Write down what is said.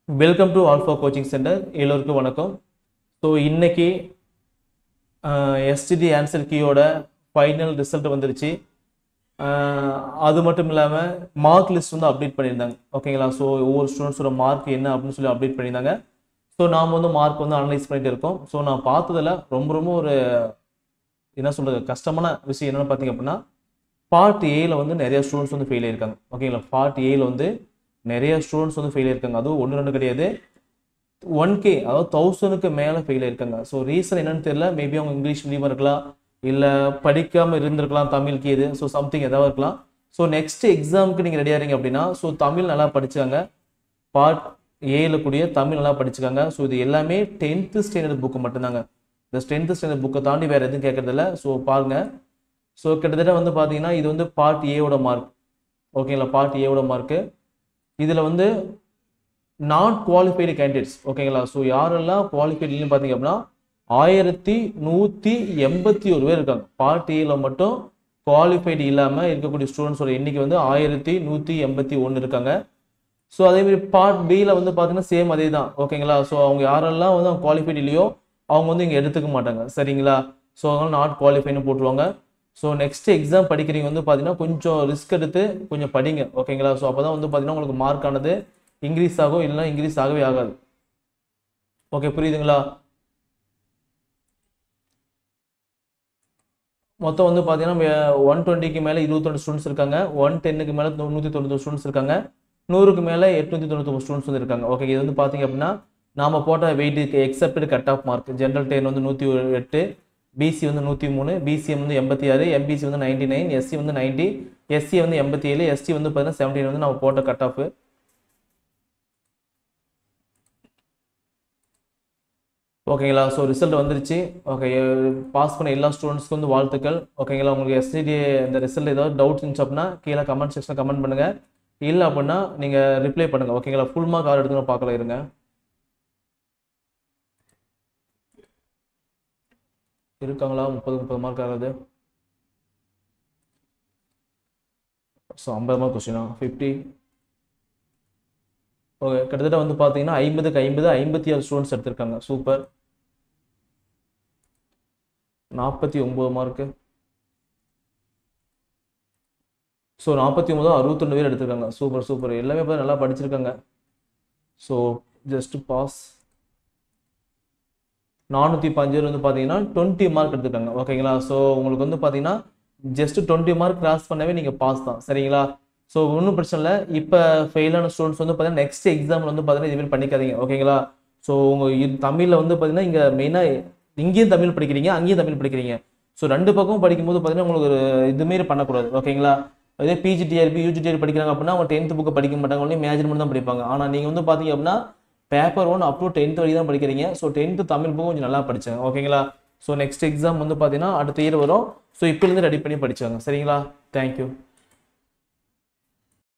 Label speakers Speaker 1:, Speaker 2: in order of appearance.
Speaker 1: Welcome to alpha coaching centre. எல்லோருக்கும் வணக்கம். So இன்னைக்கு எஸ்டிடி ஆன்சர் கீயோட ஃபைனல் ரிசல்ட் வந்துருச்சு. அது மட்டும் இல்லாமல் மார்க் லிஸ்ட் வந்து அப்டேட் பண்ணியிருந்தாங்க. ஓகேங்களா? ஸோ ஒவ்வொரு ஸ்டூடெண்ட்ஸோட மார்க் என்ன அப்படின்னு சொல்லி அப்டேட் பண்ணியிருந்தாங்க. ஸோ நாம் வந்து மார்க் வந்து அனலைஸ் பண்ணிட்டு இருக்கோம். ஸோ நான் பார்த்ததில் ரொம்ப ஒரு என்ன சொல்கிறது கஷ்டமான விஷயம் என்னென்னு பார்த்தீங்க அப்படின்னா, பார்ட் ஏல வந்து நிறைய ஸ்டூடெண்ட்ஸ் வந்து ஃபெயில் ஆயிருக்காங்க. ஓகேங்களா? பார்ட் ஏல வந்து நிறைய ஸ்டூடெண்ட்ஸ் வந்து ஃபெயில் ஆயிருக்காங்க. அதுவும் 1-2 கிடையாது, 1K அதாவது 1000க்கு மேலே ஃபெயில் ஆயிருக்காங்க. ஸோ ரீசன் என்னன்னு தெரியல. மேபி அவங்க இங்கிலீஷ் மீடியமாக இருக்கலாம், இல்லை படிக்காமல் இருந்திருக்கலாம், தமிழுக்கு இது ஸோ சம்திங் எதாவது இருக்கலாம். ஸோ நெக்ஸ்ட் எக்ஸாமுக்கு நீங்கள் ரெடி ஆகிறீங்க அப்படின்னா ஸோ தமிழ் நல்லா படிச்சாங்க. பார்ட் ஏல கூடிய தமிழ் நல்லா படிச்சுக்காங்க. ஸோ இது எல்லாமே 10th ஸ்டாண்டர்ட் புக்கு மட்டும்தாங்க. இந்த 10th ஸ்டாண்டர்ட் புக்கை தாண்டி வேறு எதுவும் கேட்கறதில்ல. ஸோ பாருங்கள். ஸோ கிட்டத்தட்ட வந்து பார்த்தீங்கன்னா இது வந்து பார்ட் ஏவோட மார்க். ஓகேங்களா? பார்ட் ஏவோட மார்க்கு. இதில் வந்து நாட் குவாலிஃபைடு கேண்டிடேட்ஸ். ஓகேங்களா? ஸோ யாரெல்லாம் குவாலிஃபைடு இல்லைன்னு பார்த்தீங்க அப்படின்னா 1181 பேர் இருக்காங்க. பார்ட் ஏல மட்டும் குவாலிஃபைடு இல்லாமல் இருக்கக்கூடிய ஸ்டூடெண்ட்ஸோட எண்ணிக்கை வந்து 1181 இருக்காங்க. ஸோ அதேமாதிரி பார்ட் பியில் வந்து பார்த்தீங்கன்னா சேம் அதே தான். ஓகேங்களா? ஸோ அவங்க யாரெல்லாம் வந்து அவங்க குவாலிஃபைடு இல்லையோ அவங்க வந்து இங்கே எடுத்துக்க மாட்டாங்க. சரிங்களா? ஸோ அவங்க நாட் குவாலிஃபைன்னு போட்டுருவாங்க. ஸோ நெக்ஸ்ட் எக்ஸாம் படிக்கிறீங்க வந்து பார்த்தீங்கன்னா கொஞ்சம் ரிஸ்க் எடுத்து கொஞ்சம் படிங்க. ஓகேங்களா? ஸோ அப்போ தான் வந்து பார்த்தீங்கன்னா உங்களுக்கு மார்க் ஆனது இன்க்ரீஸ் ஆகும், இல்லைனா இன்க்ரீஸ் ஆகவே ஆகாது. ஓகே, புரியுதுங்களா? மொத்தம் வந்து பார்த்தீங்கன்னா 120க்கு மேலே 22 ஸ்டூடெண்ட்ஸ் இருக்காங்க, 110க்கு மேலே 190 ஸ்டூடெண்ட்ஸ் இருக்காங்க, 100க்கு மேலே 899 ஸ்டூடெண்ட்ஸ் வந்து இருக்காங்க. ஓகே, இது வந்து பார்த்தீங்க அப்படின்னா நாம் போட்ட வெயிட்டுக்கு expected cut off mark. General 10 வந்து 108, பிசி வந்து 103, பிசிஎம் வந்து 86, எம்பிசி வந்து 99, எஸ்சி வந்து 90, எஸ்சி வந்து 87, எஸ்டி வந்து பார்த்தீங்கன்னா 17 வந்து நம்ம போட்ட கட் ஆஃப். ஓகேங்களா? ஸோ ரிசல்ட் வந்துருச்சு. ஓகே, பாஸ் பண்ண எல்லா ஸ்டூடெண்ட்ஸ்க்கு வந்து வாழ்த்துக்கள். ஓகேங்களா? உங்களுக்கு எஸ்டிடி இந்த ரிசல்ட் ஏதாவது டவுட்ஸ் இருந்துச்சு அப்படின்னா கீழே கமெண்ட் செக்ஷனில் கமெண்ட் பண்ணுங்கள். இல்லை அப்படின்னா நீங்கள் ரிப்ளை பண்ணுங்கள். ஓகேங்களா? ஃபுல் மார்க் ஆர் எடுத்துன்னு பார்க்கலாம் இருங்க. இருக்காங்களா? 30 மார்க் ஆகுது. So 50 mark கொஸ்டினா 50. ஓகே, கிட்டத்தட்ட வந்து பார்த்தீங்கன்னா 50க்கு 50 56 ஸ்டூடெண்ட்ஸ் எடுத்திருக்காங்க. சூப்பர். 49 மார்க்கு. ஸோ 49 62 பேர் எடுத்திருக்காங்க. Super super. எல்லாமே இப்போ நல்லா படிச்சிருக்காங்க. So just pass. 415 வந்து பார்த்தீங்கன்னா 20 மார்க் எடுத்துருக்காங்க. ஓகேங்களா? ஸோ உங்களுக்கு வந்து பார்த்தீங்கன்னா ஜஸ்ட் 20 மார்க் கிராஸ் பண்ணவே நீங்கள் பாஸ் தான். சரிங்களா? ஸோ ஒன்றும் பிரச்சனை இல்லை. இப்போ ஃபெயிலான ஸ்டூடெண்ட்ஸ் வந்து பார்த்தீங்கன்னா நெக்ஸ்ட் எக்ஸாமில் வந்து பார்த்தீங்கன்னா இதுமாரி பண்ணிக்காதீங்க. ஓகேங்களா? ஸோ உங்கள் தமிழில் வந்து பார்த்தீங்கன்னா இங்கே மெயினாக இங்கேயும் தமிழ் படிக்கிறீங்க, அங்கேயும் தமிழ் படிக்கிறீங்க. ஸோ ரெண்டு பக்கமும் படிக்கும்போது பார்த்தீங்கன்னா உங்களுக்கு ஒரு இதுமாரி பண்ணக்கூடாது. ஓகேங்களா? அதே பிஜிடிஆர்பி யூஜிடிஆர்பி படிக்கிறாங்க அப்படின்னா அவங்க 10th புக்கு படிக்க மாட்டாங்க, ஒன்லி மேஜர்மெண்ட் தான் படிப்பாங்க. ஆனால் நீங்கள் வந்து பார்த்தீங்க அப்படின்னா பேப்பர் 1 அப் டு 10th வரைக்கும் தான் படிக்கிறீங்க. ஸோ 10th தமிழ் புக்கு கொஞ்சம் நல்லா படிச்சாங்க. ஓகேங்களா? ஸோ நெக்ஸ்ட் எக்ஸாம் வந்து பார்த்தீங்கன்னா அடுத்த இயர் வரும். ஸோ இப்போலேருந்து ரெடி பண்ணி படிச்சாங்க. சரிங்களா? தேங்க்யூ.